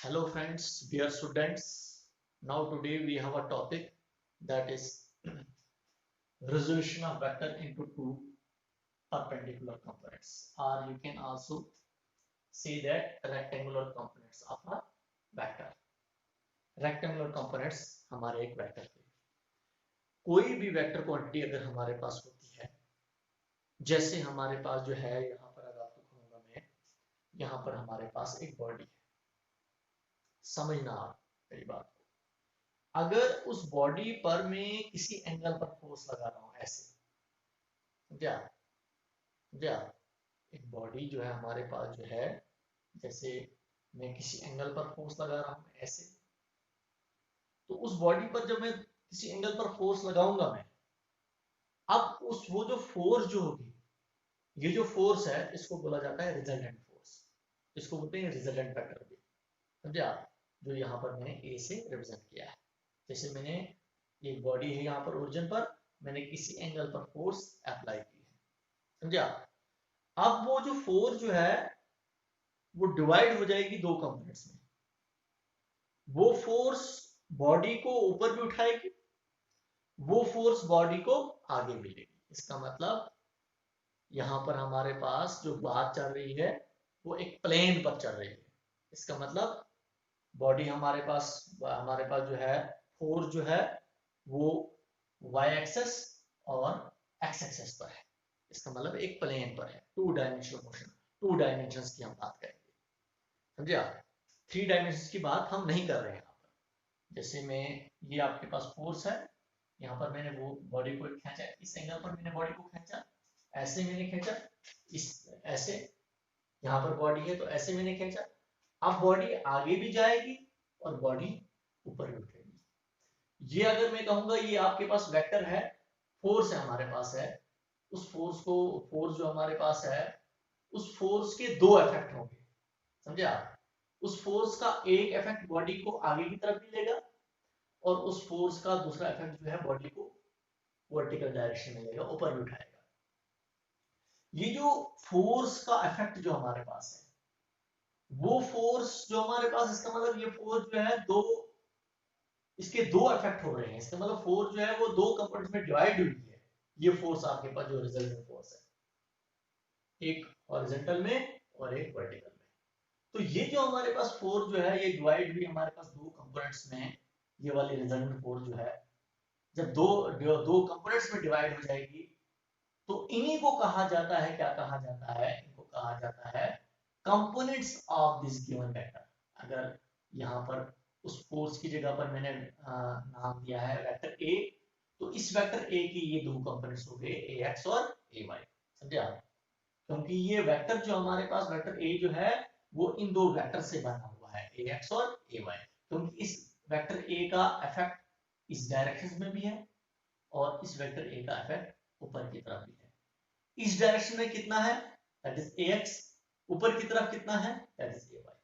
Hello friends, dear students. Now today we have a topic that is resolution of vector into two perpendicular components, or you can also say that rectangular components of a vector. Rectangular components हमारे एक vector के कोई भी vector quantity अगर हमारे पास होती है, जैसे हमारे पास जो है यहाँ पर अगर आपको कहूंगा मैं, यहाँ पर हमारे पास एक बॉडी है, समझना आप मेरी बात। अगर उस बॉडी पर मैं किसी एंगल पर फोर्स लगा रहा हूं ऐसे, समझा समझा, एक बॉडी जो है हमारे पास जो है, जैसे मैं किसी एंगल पर फोर्स लगा रहा हूं ऐसे, तो उस बॉडी पर जब मैं किसी एंगल पर फोर्स लगाऊंगा मैं, अब उस वो जो फोर्स जो होगी, ये जो फोर्स है इसको बोला जाता है रिजल्टेंट फोर्स, इसको बोलते हैं रिजल्टेंट वेक्टर भी, समझा। जो यहाँ पर मैंने ए से रिप्रेजेंट किया है, जैसे मैंने एक बॉडी है यहाँ पर ओरिजिन पर, मैंने किसी एंगल पर फोर्स अप्लाई की है, समझा। अब वो जो फोर्स जो है वो डिवाइड हो जाएगी दो कंपोनेंट्स में। वो फोर्स बॉडी को ऊपर भी उठाएगी, वो फोर्स बॉडी को आगे भी लेगी। इसका मतलब यहां पर हमारे पास जो बात चल रही है वो एक प्लेन पर चल रही है। इसका मतलब बॉडी हमारे पास जो है फोर्स जो है वो y एक्सेस और x एक्सेस पर है। इसका मतलब एक प्लेन पर है, two dimensional motion, to dimensions की हम बात करेंगे, समझे आप। थ्री डायमेंशंस की बात हम नहीं कर रहे हैं यहाँ पर। जैसे मैं, ये आपके पास फोर्स है, यहाँ पर मैंने वो बॉडी को खींचा, इस एंगल पर मैंने बॉडी को खींचा, ऐसे मैंने खींचा, इस ऐसे, यहाँ पर बॉडी है तो ऐसे मैंने खींचा। अब बॉडी आगे भी जाएगी और बॉडी ऊपर भी उठेगी। ये अगर मैं कहूंगा ये आपके पास वेक्टर है, फोर्स है हमारे पास है, उस फोर्स जो हमारे पास है, उस फोर्स के दो इफेक्ट होंगे, समझे आप। उस फोर्स का एक इफेक्ट बॉडी को आगे की तरफ भी लेगा, और उस फोर्स का दूसरा इफेक्ट जो है बॉडी को वर्टिकल डायरेक्शन में लेगा, ऊपर भी उठाएगा। ये जो फोर्स का इफेक्ट जो हमारे पास है, वो फोर्स जो हमारे पास, इसका मतलब ये फोर्स जो है दो, इसके दो इफेक्ट हो रहे हैं। इसका मतलब फोर्स जो है वो दो कंपोनेंट्स में डिवाइड हुई है। ये फोर्स आपके पास जो रिजल्टेंट फोर्स है, एक हॉरिजॉन्टल में और एक वर्टिकल में। तो ये जो हमारे पास फोर्स जो है ये डिवाइड हुई हमारे पास दो कंपोनेंट्स में। ये वाली रिजल्टेंट फोर्स जो है जब दो दो कंपोनेंट्स में डिवाइड हो जाएगी, तो इन्हीं को कहा जाता है, क्या कहा जाता है, इनको कहा जाता है components of this given vector. अगर यहाँ पर उस फोर्स की जगह पर मैंने नाम दिया है वेक्टर ए, तो इस वेक्टर ए की ये दो कंपोनेंट्स हो गए, ए एक्स और ए वाई, समझे आप। क्योंकि ये वेक्टर जो हमारे पास वेक्टर ए जो है वो इन दो वेक्टर से बना हुआ है, ए एक्स और ए वाई। क्योंकि इस वेक्टर ए का इफेक्ट इस डायरेक्शन में भी है, और इस वेक्टर ए का इफेक्ट ऊपर की तरफ भी है। इस डायरेक्शन में कितना है, दैट इज ए एक्स, ऊपर की तरफ कितना है, that is A Y.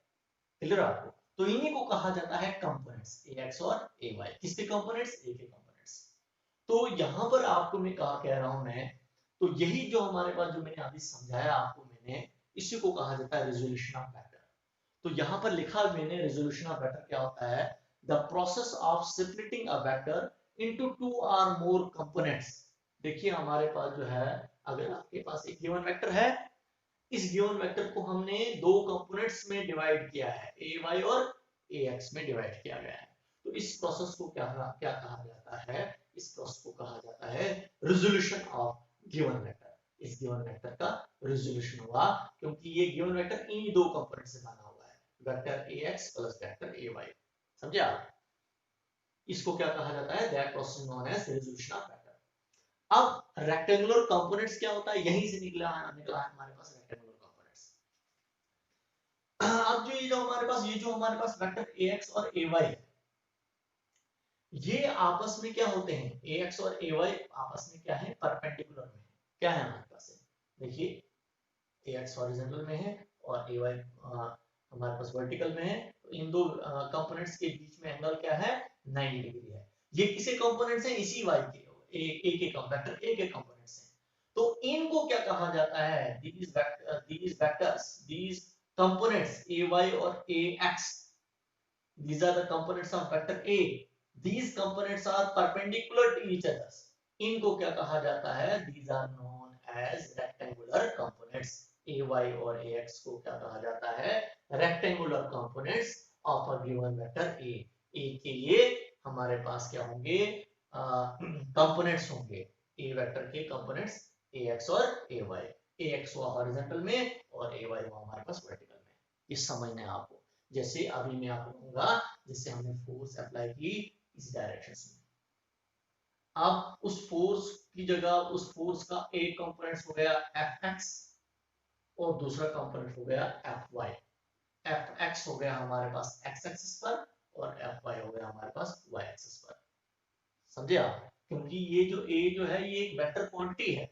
Clear आपको। तो इन्हीं को कहा जाता है कंपोनेंट्स, ए एक्स और ए वाई। किसके कंपोनेंट्स, ए के कंपोनेंट्स। तो यहां पर आपको मैं कह रहा हूं मैं, तो यही जो हमारे पास जो मैंने अभी समझाया आपको मैंने, इसी को कहा जाता है रेजोल्यूशन ऑफ वेक्टर। तो यहां पर लिखा मैंने रेजोल्यूशन ऑफ वेक्टर क्या होता है, the process of splitting a vector into two और मोर कंपोनेंट्स। देखिए हमारे पास जो है, अगर आपके पास एक गिवन वेक्टर है, इस गिवन वेक्टर को हमने दो कंपोनेंट्स में डिवाइड किया है, ए वाई और ए एक्स में डिवाइड किया गया है। तो इस प्रोसेस को क्या क्या कहा जाता है, इस प्रोसेस को कहा जाता है रेजोल्यूशन ऑफ गिवन वेक्टर। इस गिवन वेक्टर का रेजोल्यूशन हुआ, क्योंकि ये गिवन वेक्टर इन्हीं दो कंपोनेंट से बना हुआ है, vector A X plus vector A Y, समझे आप। इसको क्या कहा जाता है, that process known as resolution of vector. अब रेक्टेंगुलर कंपोनेंट्स क्या होता है, यहीं से निकला है हमारे पास रेक्टेंगुलर कंपोनेंट्स। अब जो ये जो हमारे पास वेक्टर ax और ay है, ये आपस में क्या होते हैं, ax और ay आपस में क्या है, परपेंडिकुलर में क्या है हमारे पास है। देखिए ax हॉरिजॉन्टल में है और ay हमारे पास वर्टिकल में है। तो इन दो कंपोनेंट्स के बीच में एंगल क्या है, 90 डिग्री है। ये किसके कंपोनेंट्स हैं, इसी y के, a के वेक्टर a के कंपोनेंट्स हैं। तो इनको क्या कहा जाता है, these vectors, these components ay और ax, these are the components of vector A, these components are perpendicular to each other, इनको क्या कहा जाता है, these are known as rectangular components, ay और ax को क्या कहा जाता है, rectangular components of a given vector A, A के लिए हमारे पास क्या होंगे, कंपोनेंट्स होंगे, A वेक्टर के कंपोनेंट्स ax और ay, ax हुआ हॉरिजॉन्टल में और ay हुआ हमारे पास वर्टिकल में, ये समझना है आपको। जैसे अभी मैं आपको कहूंगा जिससे हमने फोर्स अप्लाई की इस डायरेक्शन में, अब उस फोर्स की जगह उस फोर्स का एक कंपोनेंट हो गया Fx और दूसरा कंपोनेंट हो गया Fy, Fx हो गया हमारे पास x एक्सिस पर और Fy हो गया हमारे पास y एक्सिस पर, समझे आप, क्योंकि ये जो A जो है ये एक वेक्टर क्वांटिटी है,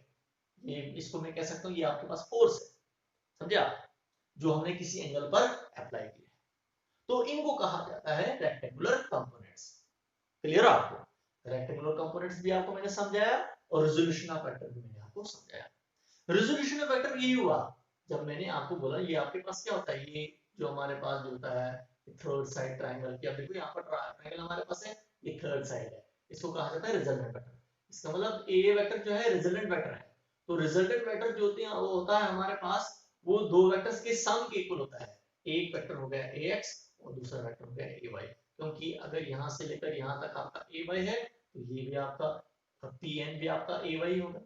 ये इसको मैं कह सकता हूँ ये आपके पास फोर्स है, समझे आप, जो हमने किसी एंगल पर अप्लाई किया, तो इनको कहा जाता है रेक्टेंगुलर कंपोनेंट्स। क्लियर आपको, रेक्टेंगुलर कंपोनेंट्स भी आपको मैंने समझाया और रेजोल्यूशन ऑफ वेक्टर भी मैंने आपको समझाया। रेजोल्यूशन ऑफ वेक्टर ये हुआ जब मैंने आपको बोला ये आपके पास क्या होता है, ये जो हमारे पास जो होता है थर्ड साइड ट्रायंगल की, अब देखो यहाँ पर ट्रायंगल हमारे पास है, ये थर्ड साइड है, इसको कहा जाता है रिजल्टेंट वेक्टर, इसका मतलब ए वेक्टर जो है रिजल्टेंट वेक्टर है, तो रिजल्टेंट वेक्टर जो होते हैं वो होता है हमारे पास वो दो वेक्टर्स के सम के इक्वल होता है, एक वेक्टर हो गया ax और दूसरा वेक्टर हो गया ay, क्योंकि अगर यहाँ से लेकर यहाँ तक आपका ay है तो ये भी आपका pn भी आपका ay होगा,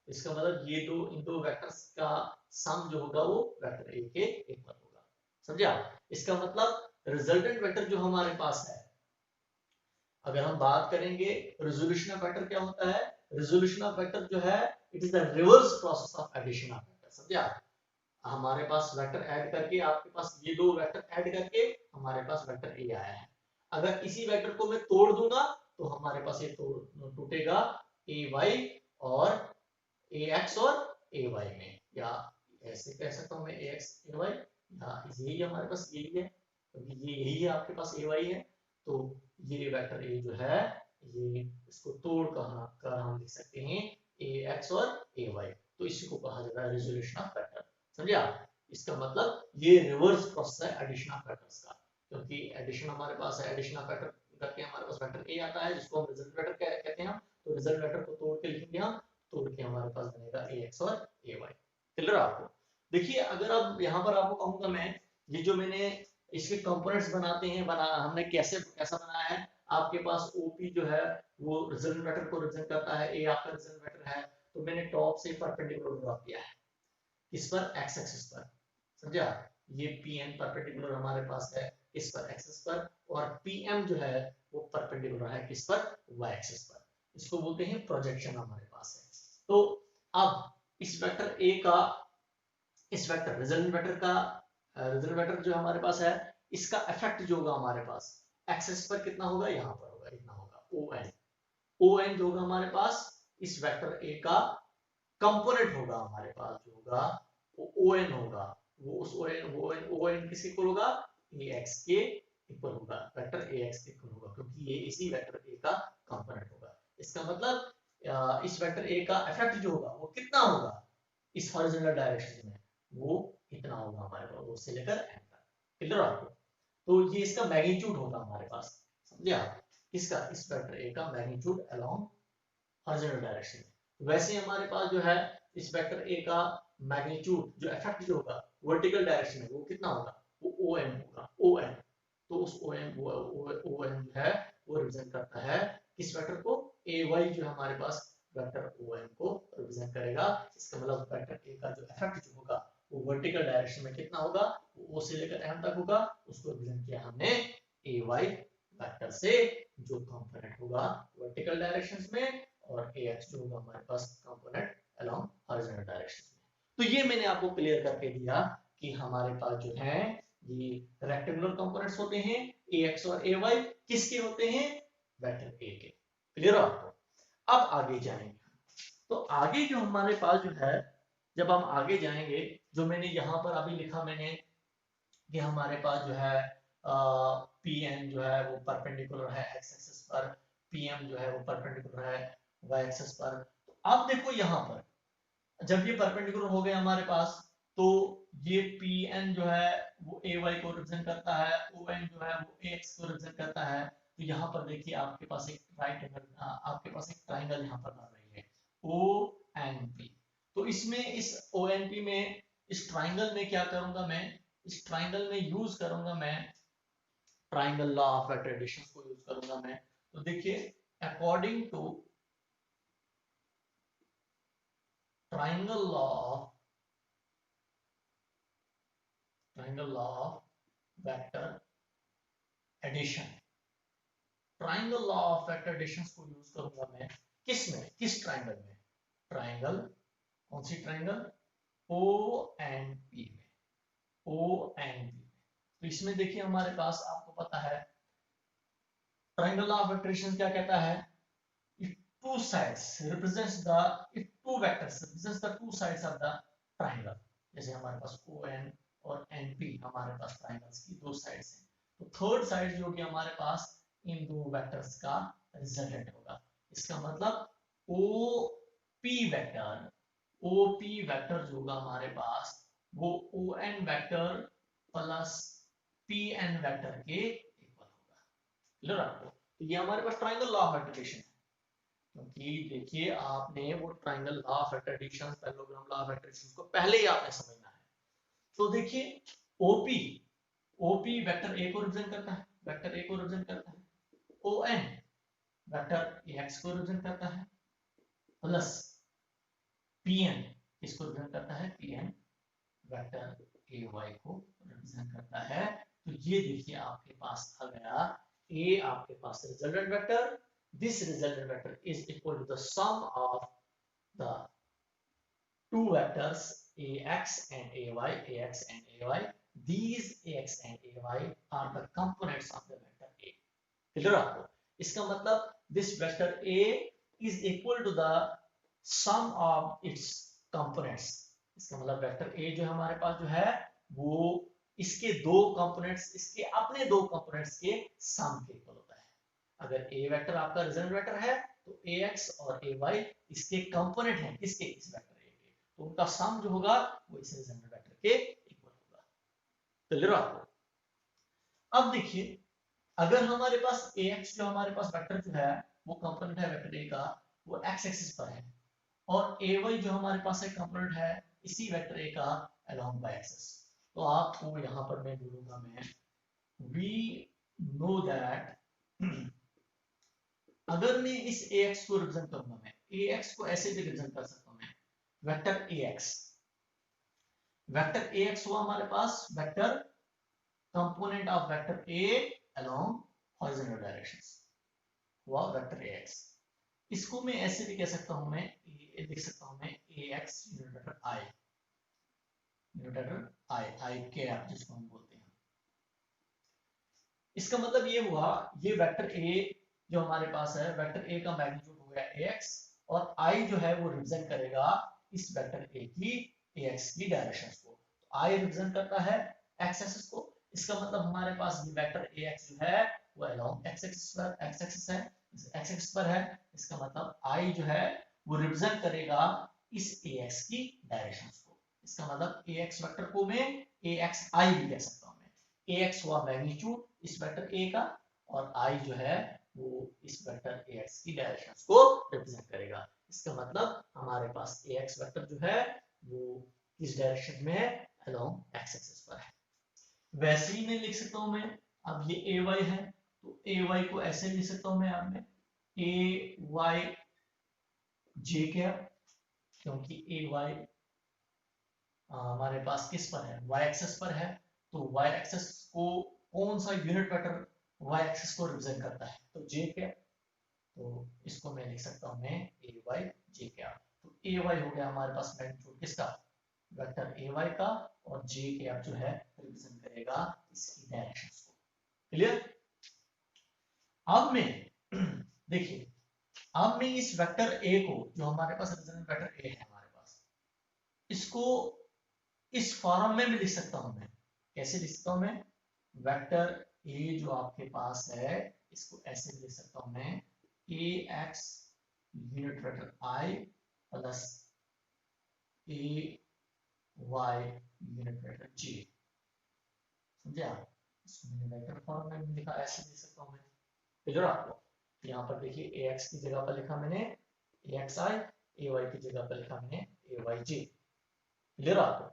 इसका मतलब ये दो इन दो वेक्टर्स का सम जो होगा वो वेक्टर a के इक्वल होगा, समझे आप, इसका मतलब रिजल्टेंट वेक्टर जो हमारे पास है, अगर हम बात करेंगे रेजोल्यूशन ऑफ वेक्टर क्या होता है, रेजोल्यूशन ऑफ वेक्टर जो है it is the reverse process of addition of vector, समझे आप, हमारे पास वेक्टर ऐड करके आपके पास ये दो वेक्टर ऐड करके हमारे पास वेक्टर ए आया है, अगर इसी वेक्टर को मैं तोड़ दूंगा तो हमारे पास ये टूटेगा ए वाई और ए एक्स और ए वाई में, या ऐसे कह सकता हूं मैं ए एक्स ए वाई, या यही हमारे पास यही है क्योंकि ये यही है आपके पास ए वाई है, तो ये वेक्टर ए जो है ये इसको तोड़ कर हम लिख सकते हैं ए एक्स और ए वाई, तो इसी को कहा जाता है रेजोल्यूशन ऑफ वेक्टर, समझे आप, इसका मतलब ये रिवर्स प्रोसेस है एडिशन ऑफ वेक्टर्स का, क्योंकि एडिशन हमारे पास है, एडिशन ऑफ वेक्टर करके हमारे पास वेक्टर ए आता है जिसको हम रिजल्ट वेक्टर कहते हैं, तो रिजल्ट वेक्टर को तोड़ के लिखेंगे हम, तोड़ के हमारे पास बनेगा ax और ay, क्लियर आपको। देखिए अगर अब यहाँ पर आपको कहूंगा मैं, ये जो मैंने इसके कंपोनेंट्स बनाते हैं, हमने कैसा बनाया है, आपके पास OP जो है वो रिजल्ट वेक्टर को रिप्रेजेंट करता है, a आपका रिजल्ट वेक्टर है, तो मैंने टॉप से परपेंडिकुलर ड्रॉ किया है, किस पर, x एक्सिस पर, समझा, ये pn परपेंडिकुलर हमारे पास है इस पर एक्सिस पर, और pm जो है वो परपेंडिकुलर है किस पर, y एक्सिस पर, इसको बोलते हैं प्रोजेक्शन हमारे पास है। तो अब इस वेक्टर a का, इस वेक्टर रिजल्टेंट वेक्टर का रिजल्टेंट वेक्टर जो हमारे पास है इसका इफेक्ट जो होगा हमारे पास एक्सिस पर कितना होगा, यहाँ पर होगा, इतना होगा on जो होगा हमारे पास इस वेक्टर a का कंपोनेंट होगा हमारे पास जो होगा वो on होगा, वो उस on किसके इक्वल होगा, ax के इक्वल होगा, वेक्टर ax के इक्वल होगा, क्योंकि ये इसी वेक्टर a का कंपोनेंट होगा, इसका मतलब इस वेक्टर a का इफेक्ट जो होगा वो कितना होगा इस हॉरिजॉन्टल डायरेक्शन में, वो इतना होगा हमारे पास, वो से लेकर n तक, क्लियर आपको, तो ये इसका मैग्नीट्यूड होगा हमारे पास, समझे आप, इसका इस वेक्टर a का मैग्नीट्यूड अलोंग हॉरिजॉन्टल डायरेक्शन में, वैसे हमारे पास जो है इस वेक्टर a का मैग्नीट्यूड जो इफेक्ट जो होगा वर्टिकल डायरेक्शन में वो कितना होगा, वो OM होगा, OM, तो उस OM है वो रिप्रेजेंट करता है किस वेक्टर को, AY जो हमारे पास वेक्टर OM को रिप्रेजेंट करेगा, इसका मतलब वेक्टर a का जो इफेक्ट जो होगा वो वर्टिकल डायरेक्शन में कितना होगा, वो O से लेकर M तक होगा, उसको रिप्रेजेंट किया हमने AY वेक्टर से, जो कंपोनेंट होगा वर्टिकल डायरेक्शंस में, और ax जो होगा हमारे पास कंपोनेंट अलोंग हॉरिजॉन्टल डायरेक्शन में। तो ये मैंने आपको क्लियर करके दिया कि हमारे पास जो है ये रेक्टेंगुलर कंपोनेंट्स होते हैं ax और ay, किसके होते हैं, वेक्टर a के, क्लियर आपको। अब आगे जाएंगे, तो आगे जो हमारे पास जो है, जब हम आगे जाएंगे, जो मैंने यहाँ पर अभी लिखा मैंने कि हमारे पास जो है pn जो है वो परपेंडिकुलर है x एक्सिस पर, pm जो है वो परपेंडिकुलर है y एक्सिस पर, तो अब देखो यहाँ पर जब ये परपेंडिकुलर हो गए हमारे पास, तो ये पी एन जो है वो ए वाई को रिप्रेजेंट करता है, ओ एन जो है वो ए एक्स को रिप्रेजेंट करता है। तो यहाँ पर देखिए आपके पास एक राइट एंगल, आपके पास एक ट्राइंगल यहाँ पर बन रही है ओ एन पी। तो इसमें इस ओ एन पी में इस ट्राइंगल में क्या करूंगा मैं, इस ट्राइंगल में यूज करूंगा मैं triangle law of vector addition को यूज करूंगा मैं। तो देखिए according to triangle law of vector addition, triangle law of vector addition को यूज करूंगा मैं किस में, किस ट्राइंगल में, ट्राइंगल, कौन सी ट्राइंगल, ओ एंड पी में, ओ एंड पी। तो इसमें देखिए हमारे पास आपको पता है triangle law of vector addition क्या कहता है, if two sides represents the, if two vectors represents the two sides of the triangle, जैसे हमारे पास ओ एन और एन पी हमारे पास ट्राइंगल्स की दो साइड्स हैं, तो थर्ड साइड जो कि हमारे पास इन दो वेक्टर्स का रिजल्टेंट होगा। इसका मतलब O P vector, O P vector जो होगा हमारे पास वो O N vector plus P N vector के इक्वल होगा। क्लियर आपको? तो ये हमारे पास triangle law of vector addition है, क्योंकि देखिए आपने वो triangle law of vector addition, parallelogram law of vector addition को पहले ही आपने समझना है। तो देखिए ओपी, ओपी वेक्टर ए को रिप्रेजेंट करता है, वेक्टर ए को रिप्रेजेंट करता है, ओएन वेक्टर एक्स को रिप्रेजेंट करता है, प्लस पीएन किसको रिप्रेजेंट करता है, पीएन वेक्टर ए वाई को रिप्रेजेंट करता है। तो ये देखिए आपके पास आ गया ए, आपके पास resultant vector, this resultant vector is equal to the sum of the two vectors ax and ay, ax and ay. These ax and ay are the components of the vector a. Clear आपको? इसका मतलब this vector a is equal to the sum of its components. इसका मतलब vector a जो हमारे पास जो है वो इसके दो कंपोनेंट्स, इसके अपने दो कंपोनेंट्स के सम के इक्वल होता है। अगर a वेक्टर आपका रिजल्टेंट वेक्टर है तो ax और ay इसके कंपोनेंट हैं, किसके, इस वेक्टर a के, तो उनका सम जो होगा वो इस रिजल्टेंट वेक्टर के इक्वल होगा। क्लियर आपको? अब देखिए अगर हमारे पास ax जो हमारे पास वेक्टर जो है वो कंपोनेंट है वेक्टर a का, वो x एक्सिस पर है, और ay जो हमारे पास एक कंपोनेंट है इसी वेक्टर a का अलोंग y एक्सिस। तो आपको यहां पर मैं बोलूंगा मैं we know that अगर मैं इस ax को रिप्रेजेंट करूंगा, मैं ax को ऐसे भी रिप्रेजेंट कर सकता हूं मैं, वेक्टर ax, वेक्टर ax हुआ हमारे पास vector component of vector a along horizontal directions, हुआ वेक्टर ax। इसको मैं ऐसे भी कह सकता हूं, मैं लिख सकता हूं मैं ax unit vector i, unit vector i cap जिसको हम बोलते हैं। इसका मतलब ये हुआ ये वेक्टर a जो हमारे पास है, वेक्टर a का मैग्नीट्यूड हो गया ax, और i जो है वो रिप्रेजेंट करेगा इस वेक्टर a की ax की डायरेक्शंस को। तो i रिप्रेजेंट करता है x एक्सिस को, इसका मतलब हमारे पास ये वेक्टर ax जो है वो अलोंग x एक्सिस पर, x एक्सिस है, x एक्सिस पर है, इसका मतलब i जो है वो रिप्रेजेंट करेगा इस ax की डायरेक्शंस को। इसका मतलब ax वेक्टर को मैं axi भी कह सकता हूं मैं, ax हुआ मैग्नीट्यूड इस वेक्टर a का, और i जो है वो इस वेक्टर ax की डायरेक्शंस को रिप्रेजेंट करेगा। इसका मतलब हमारे पास ax वेक्टर जो है वो किस डायरेक्शन में है, अलोंग x एक्सिस पर है। वैसे ही मैं लिख सकता हूं मैं, अब ये ay है तो ay को ऐसे लिख सकता हूं मैं, अब मैं ay j क्या, क्योंकि ay हमारे पास किस पर है, y एक्सिस पर है, तो y एक्सिस को कौन सा यूनिट वेक्टर y एक्सिस को रिप्रेजेंट करता है, तो j क्या, तो इसको मैं लिख सकता हूं मैं ay j क्या। तो ay हो गया हमारे पास मैग्नीट्यूड किसका, वेक्टर ay का, और j क्या जो है रिप्रेजेंट करेगा इसकी डायरेक्शंस को। क्लियर? अब मैं देखिए अब मैं इस वेक्टर a को जो हमारे पास रिप्रेजेंट वेक्टर a है हमारे पास, इसको इस फॉर्म में भी लिख सकता हूं मैं। कैसे लिख सकता हूं मैं, वेक्टर a जो आपके पास है इसको ऐसे भी लिख सकता हूं मैं, ax यूनिट वेक्टर i प्लस ay यूनिट वेक्टर जे, समझे आप? इसको मैंने वेक्टर फॉर्म में लिखा, ऐसे लिख सकता हूँ मैं। क्लियर आपको? यहाँ पर देखिए ax की जगह पर लिखा मैंने axi, ay की जगह पर लिखा मैंने ayj। क्लियर आपको?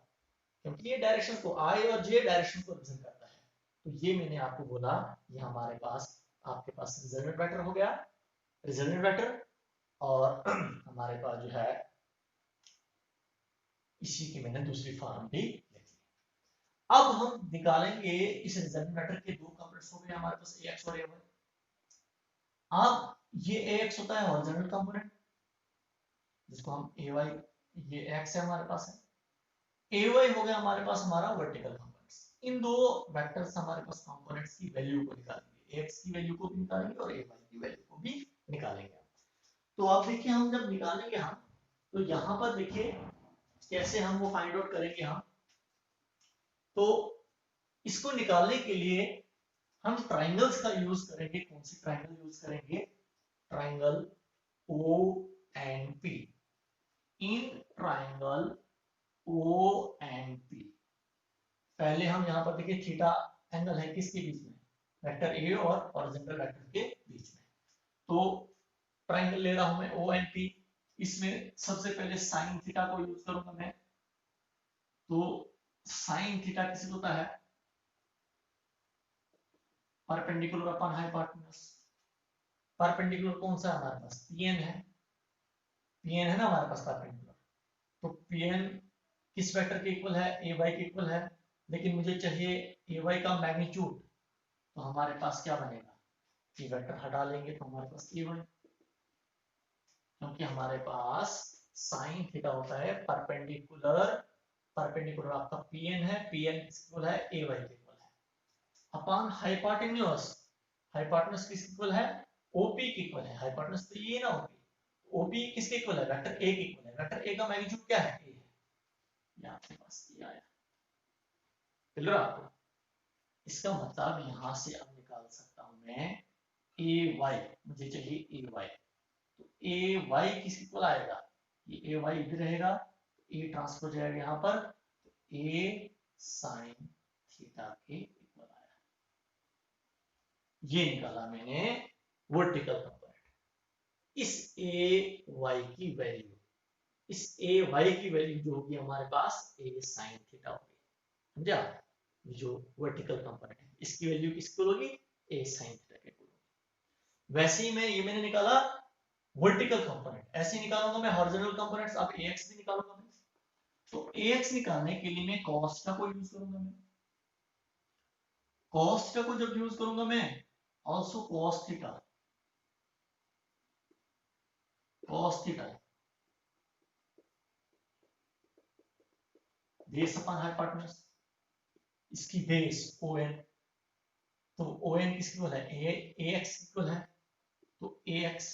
क्योंकि ये डायरेक्शन को i और j डायरेक्शन को रिप्रेजेंट करता है, तो ये मैंने आपको बोला ये हमारे पास, आपके पास रिजल्टेंट वेक्टर हो गया, रिजल्टेंट वेक्टर, और हमारे पास जो है इसी की मैंने दूसरी फॉर्म भी लिखी। अब हम निकालेंगे इस रिजल्टेंट वेक्टर के दो कंपोनेंट्स हो गए हमारे पास ax और ay। अब ये ax होता है हॉरिजॉन्टल कंपोनेंट, जिसको हम ay, ये x है हमारे पास है, ay हो गया हमारे पास हमारा वर्टिकल कंपोनेंट्स। इन दो वेक्टर्स हमारे पास कंपोनेंट्स की वैल्यू को निकालेंगे, ax की वैल्यू को भी निकालेंगे और ay की वैल्यू को भी निकालेंगे। तो आप देखिए हम जब निकालेंगे हम, तो यहाँ पर देखिए कैसे हम वो फाइंड आउट करेंगे हम। तो इसको निकालने के लिए हम ट्राइंगल्स का यूज करेंगे। कौन सी ट्राइंगल यूज करेंगे? Triangle O and P. In triangle O and P, पहले हम यहाँ पर देखिए थीटा एंगल है किसके बीच में? वेक्टर ए और हॉरिजॉन्टल वेक्टर के बीच में। तो ट्राइंगल ले रहा हूं मैं ओ एंड पी, इसमें सबसे पहले साइन थीटा को यूज करूंगा मैं। तो साइन थीटा किसे होता है? Perpendicular upon hypotenuse. परपेंडिकुलर कौन सा है हमारे पास? पीएन है, पीएन है ना हमारे पास परपेंडिकुलर। तो पीएन किस वेक्टर के इक्वल है? ए वाई के इक्वल है। लेकिन मुझे चाहिए ए वाई का मैग्नीट्यूड, तो हमारे पास क्या बनेगा? ये वेक्टर हटा लेंगे तो हमारे पास ए वाई, क्योंकि हमारे पास साइन थीटा होता है परपेंडिकुलर, परपेंडिकुलर आपका पीएन है, पीएन इक्वल है ए वाई के इक्वल है, अपॉन हाइपोटेन्यूज। हाइपोटेन्यूज किसके इक्वल है? ओपी के इक्वल है। हाइपोटेन्यूज तो ये ना ओपी, ओपी किसके इक्वल है? वेक्टर ए के इक्वल है। वेक्टर ए का मैग्नीट्यूड क्या है? ए है। ये आपके पास ये आया। क्लियर आपको? इसका मतलब यहां से अब निकाल सकता हूं मैं ए वाई, मुझे चाहिए ए वाई। तो ए वाई किसके इक्वल आएगा? ये ए वाई इधर रहेगा, ए ट्रांसफर हो जाएगा यहाँ पर, तो ए साइन थीटा के इक्वल आया। ये निकाला मैंने वर्टिकल कंपोनेंट। इस ए वाई की वैल्यू, इस ए वाई की वैल्यू जो होगी हमारे पास ए साइन थीटा होगी, समझा? जो वर्टिकल कंपोनेंट है इसकी वैल्यू किसकी होगी? ए साइन थीटा के इक्वल होगी। वैसे ही मैं ये मैंने निकाला वर्टिकल कंपोनेंट, ऐसे निकालूंगा मैं हॉरिजॉन्टल कंपोनेंट्स। अब ax भी निकालूंगा मैं। तो ax निकालने के लिए मैं cos थीटा को यूज करूंगा मैं। cos थीटा को जब यूज करूंगा मैं, also cos theta, cos theta base upon hypotenuse, इसकी बेस ON। तो ON किसकी इक्वल है? ax इक्वल है, तो ax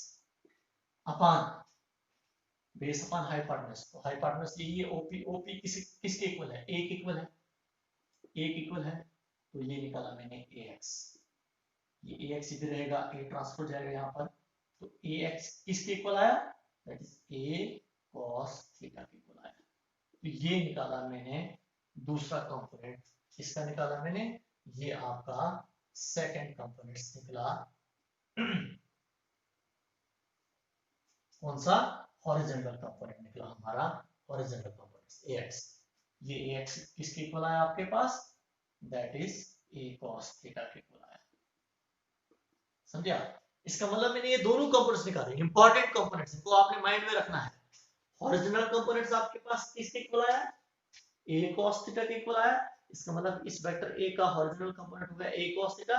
upon base upon hypotenuse. तो हाइपोटेन्यूज ये OP, OP किसके इक्वल है? a के इक्वल है, a के इक्वल है। तो ये निकाला मैंने ax। ये ax इधर रहेगा, a ट्रांसफर जाएगा यहाँ पर, तो ax किसके इक्वल आया? That is a cos theta के इक्वल आया। तो ये निकाला मैंने दूसरा कंपोनेंट। इसका निकाला मैंने, ये आपका सेकंड कंपोनेंट निकला। कौन सा? हॉरिजॉन्टल कंपोनेंट निकला हमारा, हॉरिजॉन्टल कंपोनेंट ax। ये ax किसके इक्वल आया आपके पास? That is a cos theta के इक्वल आया। समझे आप? इसका मतलब मैंने ये दोनों कंपोनेंट्स निकाले, इंपॉर्टेंट कंपोनेंट्स, इनको आपने माइंड में रखना है। हॉरिजॉन्टल कंपोनेंट्स आपके पास किसके इक्वल आया? a cos थीटा के इक्वल आया। इसका मतलब इस वेक्टर a का हॉरिजॉन्टल कंपोनेंट हो गया a cos थीटा,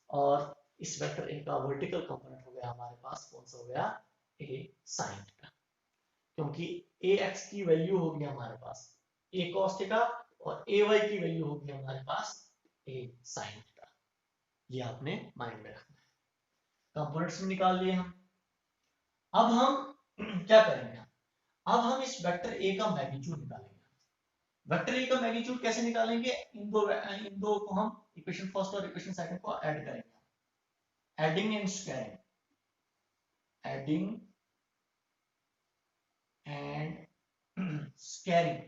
और इस वेक्टर a का वर्टिकल कंपोनेंट हो गया हमारे पास, कौन सा हो गया? a sin theta. क्योंकि ax की वैल्यू होगी हमारे पास a cos थीटा, और ay की वैल्यू होगी हमारे पास a sin थीटा। ये आपने माइंड में रखना है। कंपोनेंट्स में निकाल लिए हम। अब हम क्या करेंगे? अब हम इस वेक्टर a का मैग्नीट्यूड निकालेंगे। वेक्टर a का मैग्नीट्यूड कैसे निकालेंगे? इन दो को हम इक्वेशन फर्स्ट और इक्वेशन सेकंड को ऐड करेंगे। Adding and squaring, adding and squaring,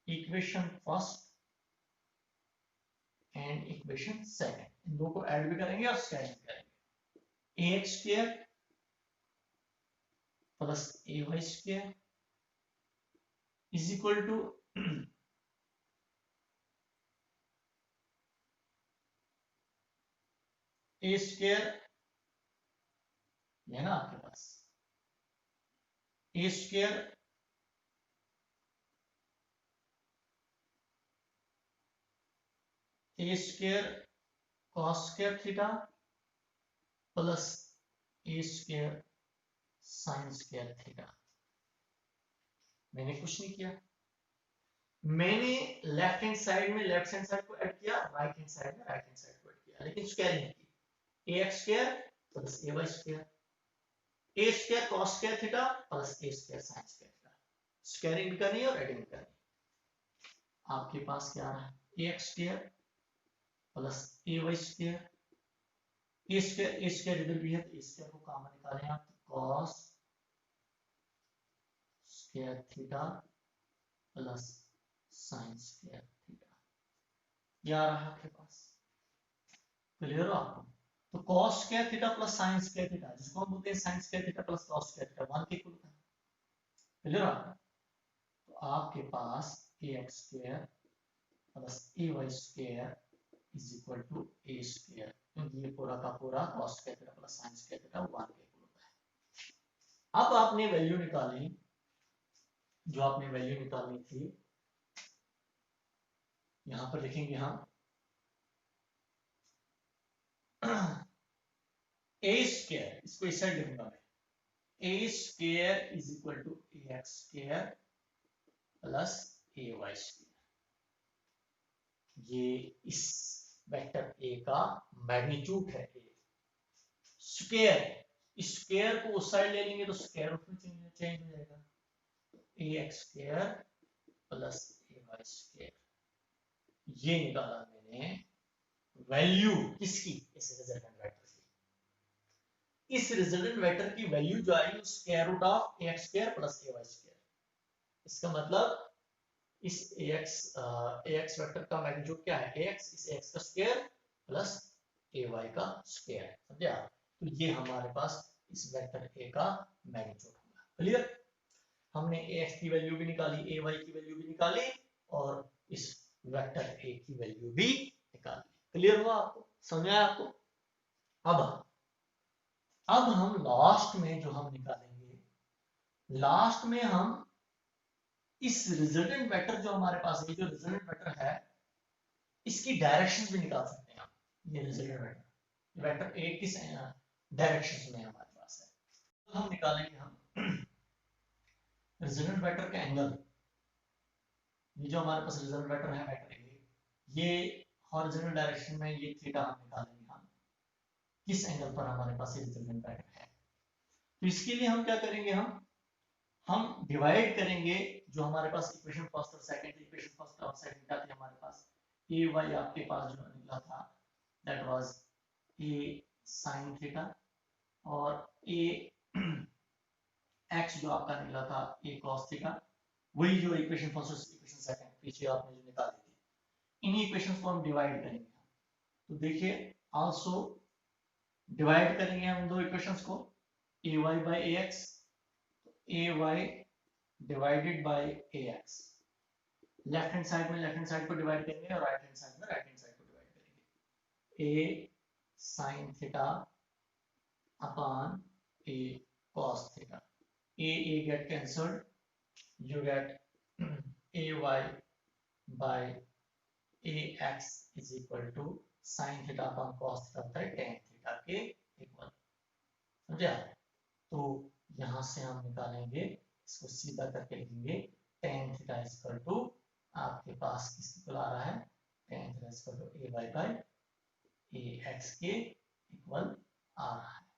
equation first and equation second, इन दो को ऐड भी करेंगे और स्क्वायर भी करेंगे। ax square plus ay square is equal to a square, है ना आपके पास a square cos square theta plus a square sine square theta. मैंने कुछ नहीं किया, मैंने लेफ्ट हैंड साइड में लेफ्ट हैंड साइड को ऐड किया, राइट हैंड साइड में राइट हैंड साइड को ऐड किया, लेकिन स्क्वायरिंग की। ax square plus ay square, a square cos square theta plus a square sin square theta, squaring भी करनी है और एडिंग भी करनी है। आपके पास क्या रहा, ax square plus ay square, a square इधर भी है तो a स्क्वायर को कॉमन निकालें आप, तो cos square theta plus sine square theta, क्या रहा आपके पास, क्लियर हो आपको। तो cos square theta plus sin square theta, जिसको हम बोलते हैं sin square theta plus cos square theta, 1 के इक्वल है, क्लियर आपका। तो आपके पास ax square plus ay square is equal to a square, क्योंकि ये पूरा का पूरा cos square theta plus sin square theta 1 के इक्वल होता है। अब आपने वैल्यू निकाली, जो आपने वैल्यू निकालनी थी यहां पर लिखेंगे हम a स्क्वायर, इसको इस साइड लिखूंगा मैं, a square is equal to ax square plus ay square, ये इस वेक्टर a का मैग्नीट्यूड है। स्क्वायर, स्क्वायर को उस साइड ले लेंगे तो स्क्वायर रूट में चेंज हो जाएगा, ax square plus ay square, ये निकाला मैंने वैल्यू किसकी, इस रिजल्टेंट वेक्टर की। इस रिजल्टेंट वेक्टर की वैल्यू जो आई square root of ax square plus ay square, इसका मतलब इस ax वेक्टर का मैग्नीट्यूड क्या है, ax, इस ax का स्क्वायर प्लस ay का स्क्वायर, समझे आप। तो ये हमारे पास इस वेक्टर a का मैग्नीट्यूड होगा, क्लियर। हमने ax की वैल्यू भी निकाली, ay की वैल्यू भी निकाली और इस वेक्टर a की वैल्यू भी निकाली, क्लियर हुआ आपको, समझ आया आपको। अब हम लास्ट में जो हम निकालेंगे, लास्ट में हम इस रिजल्टेंट वेक्टर जो हमारे पास है, जो रिजल्टेंट वेक्टर है, इसकी डायरेक्शंस भी निकाल सकते हैं हम। ये रिजल्टेंट वेक्टर, वेक्टर ए किस डायरेक्शंस में हमारे पास है, तो हम निकालेंगे हम रिजल्टेंट वेक्टर का एंगल। ये जो हमारे पास रिजल्टेंट वेक्टर है वेक्टर ए, ये हॉरिजॉन्टल डायरेक्शन में ये थीटा हम निकालेंगे, हम किस एंगल पर हमारे पास ये रिजल्टेंट वेक्टर है। तो इसके लिए हम क्या करेंगे, हम डिवाइड करेंगे जो हमारे पास इक्वेशन फर्स्ट और सेकंड, इक्वेशन फर्स्ट और सेकंड क्या थी हमारे पास, ए वाई आपके पास जो निकला था that was a sine theta, और ए एक्स जो आपका निकला था ए कॉस थीटा, वही जो इक्वेशन फर्स्ट और इक्वेशन सेकंड पीछे आपने जो निकाली थी, इन्हीं इक्वेशंस को हम डिवाइड करेंगे। तो देखिए आल्सो डिवाइड करेंगे हम दो इक्वेशंस को, a y by a x, a y divided by ax, left hand side में लेफ्ट हैंड साइड को डिवाइड करेंगे और राइट हैंड साइड में राइट हैंड साइड को डिवाइड करेंगे, a sin theta upon a cos theta, a get cancelled, you get ay by ax is equal to sin theta upon cos theta होता है tan theta के equal, समझे आप। तो यहां से हम निकालेंगे, इसको सीधा करके लिखेंगे tan थीटा इक्वल टू आपके पास किस इक्वल आ रहा है, tan theta equal to a by ax के इक्वल आ रहा है।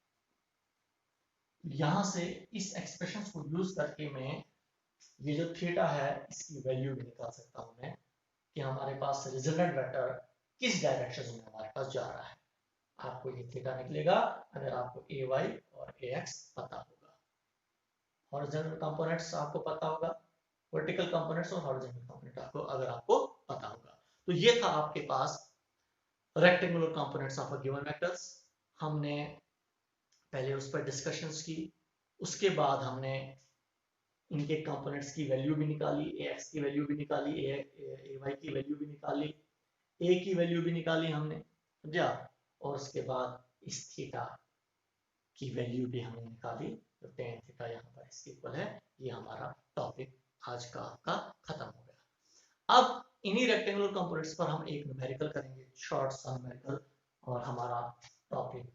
यहां से इस एक्सप्रेशन को यूज करके मैं ये जो थीटा है इसकी वैल्यू भी निकाल सकता हूं मैं, कि हमारे पास रिजल्टेंट वेक्टर किस डायरेक्शन में हमारे पास जा रहा है। आपको ये थीटा निकलेगा अगर आपको ay और ax पता होगा, हॉरिजॉन्टल कंपोनेंट्स आपको पता होगा, वर्टिकल कंपोनेंट्स और हॉरिजॉन्टल कंपोनेंट आपको अगर आपको पता होगा। तो ये था आपके पास rectangular components of a given vectors. हमने पहले उस पर डिस्कशंस की, उसके बाद हमने इनके कंपोनेंट्स की वैल्यू भी निकाली, ax की वैल्यू भी निकाली, ay की वैल्यू भी निकाली, a की वैल्यू भी निकाली हमने, समझा। और उसके बाद इस थीटा की वैल्यू भी हमने निकाली, तो tan थीटा यहाँ पर इसके इक्वल है। ये हमारा टॉपिक आज का आपका खत्म हो गया। अब इन्हीं रेक्टेंगुलर कंपोनेंट्स पर हम एक न्यूमेरिकल करेंगे, शॉर्ट सा न्यूमेरिकल, और हमारा टॉपिक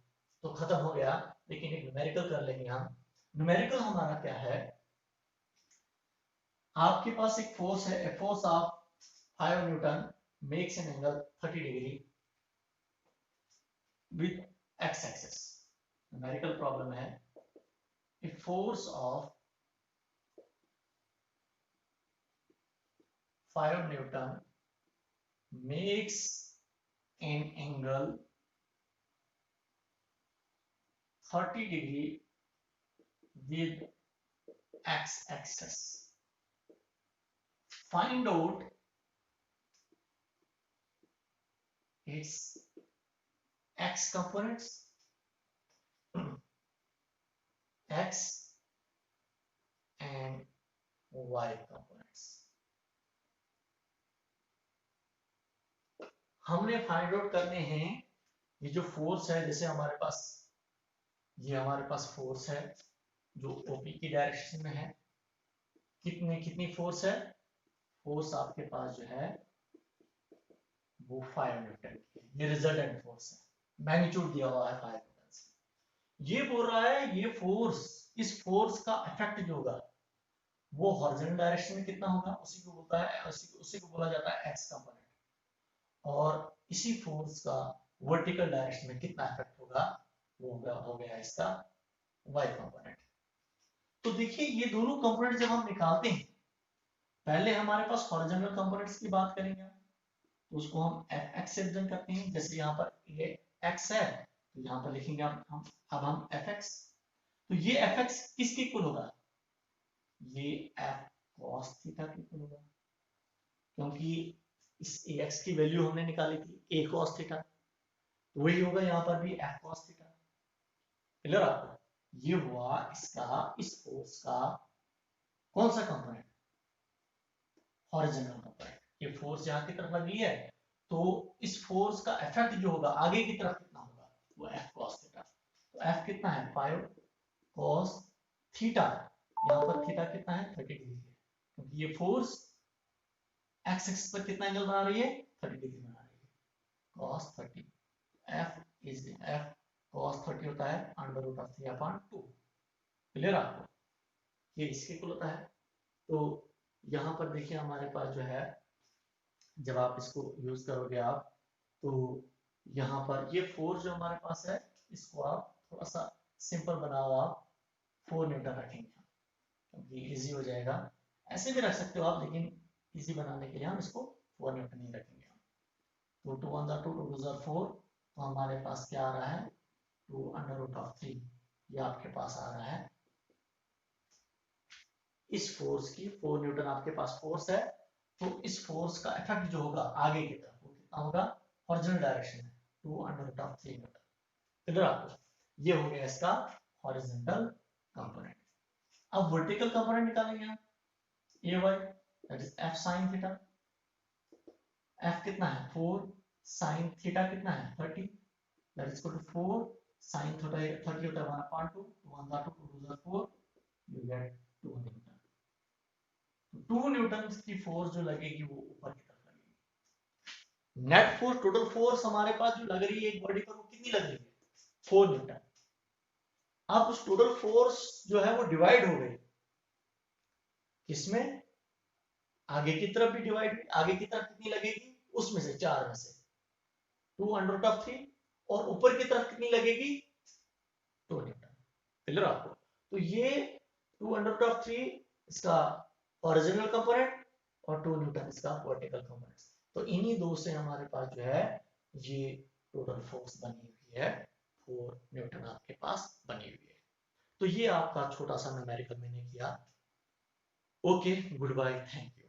तो खत्म हो गया। लेकिन एक न्यूमेरिकल कर लेंगे हम। न्यूमेरिकल हमारा क्या है, आपके पास एक फोर्स है, a force of 5 newton makes an angle 30 degree with x axis. Numerical problem है, a force of 5 newton makes an angle 30 degree with x-axis. Find out its x components, x and y components. हमने find out करने हैं ये जो force है, जैसे हमारे पास ये हमारे पास फोर्स है जो ओपी की डायरेक्शन में है। कितनी फोर्स है, फोर्स आपके पास जो है वो 5 न्यूटन की है। ये रिजल्टेंट फोर्स है, मैग्नीट्यूड दिया हुआ है 5 न्यूटन से। ये बोल रहा है ये फोर्स, इस फोर्स का इफेक्ट जो होगा वो हॉरिजॉन्टल डायरेक्शन में कितना होगा, उसी को बोलता है, उसी को बोला जाता है एक्स कंपोनेंट। और इसी फोर्स का वर्टिकल डायरेक्शन में कितना इफेक्ट होगा, वो हो गया इसका वाई कंपोनेंट। तो देखिए ये दोनों कंपोनेंट जब हम निकालते हैं, पहले हमारे पास हॉरिजॉन्टल कंपोनेंट्स की बात करेंगे, तो उसको हम fx से रिप्रेजेंट करते हैं। जैसे यहाँ पर ये x है, तो यहाँ पर लिखेंगे हम fx। तो ये fx किसके इक्वल होगा, ये f cos थीटा के इक्वल होगा, क्योंकि इस ax की वैल्यू हमने निकाली थी a cos थीटा, तो वही होगा यहाँ पर भी f cos थीटा। क्लियर आपको, ये हुआ इसका, इस फोर्स का कौन सा कंपोनेंट, हॉरिजॉन्टल कंपोनेंट। ये फोर्स यहाँ की तरफ लगी है, तो इस फोर्स का इफेक्ट जो होगा आगे की तरफ कितना होगा, वो f cos थीटा। तो f कितना है 5 cos थीटा, यहाँ पर थीटा कितना है 30 डिग्री है, क्योंकि ये फोर्स x एक्सिस पर कितना एंगल बना रही है, 30 डिग्री बना रही है, cos 30। f cos 30 होता है √3/2। क्लियर आपको, ये इसके इक्वल होता है। तो यहाँ पर देखिए हमारे पास जो है, जब आप इसको यूज करोगे आप, तो यहाँ पर ये फोर्स जो हमारे पास है, इसको आप थोड़ा सा सिंपल बनाओ, आप 4 न्यूटन रखेंगे क्योंकि इजी हो जाएगा। ऐसे भी रख सकते हो आप, लेकिन इजी बनाने के लिए हम इसको 4 न्यूटन ही रखेंगे। तो 2 1 2 2 2 4, तो हमारे पास क्या आ रहा है 2√3, ये आपके पास आ रहा है इस फोर्स की 4 न्यूटन आपके पास फोर्स है। तो इस फोर्स का इफेक्ट जो होगा आगे की तरफ वो कितना होगा, हॉरिजॉन्टल डायरेक्शन में 2√3 न्यूटन। क्लियर आपको, ये हो गया इसका हॉरिजॉन्टल कंपोनेंट। अब वर्टिकल कंपोनेंट निकालेंगे हम, ay that is f sin theta. f कितना है 4, sin थीटा कितना है 30, that is equal to 4 sin theta 30 होता है 1/2, 1 2 2 4, यू गेट 2 न्यूटन। 2 न्यूटन की फोर्स जो लगेगी वो ऊपर की तरफ लगेगी। नेट फोर्स, टोटल फोर्स हमारे पास जो लग रही है एक बॉडी पर, वो कितनी लग रही है 4 न्यूटन। अब उस टोटल फोर्स जो है वो डिवाइड हो गई किसमें, आगे की तरफ भी डिवाइड, आगे की तरफ कितनी लगेगी, उसमें से 4 में से 2√3, और ऊपर की तरफ कितनी लगेगी 2 न्यूटन। क्लियर आपको, तो ये 2√3 इसका ओरिजिनल कंपोनेंट और 2 न्यूटन इसका वर्टिकल कंपोनेंट। तो इन्हीं दो से हमारे पास जो है ये टोटल फोर्स बनी हुई है 4 न्यूटन आपके पास बनी हुई है। तो ये आपका छोटा सा न्यूमेरिकल मैंने किया। Okay, goodbye. Thank you.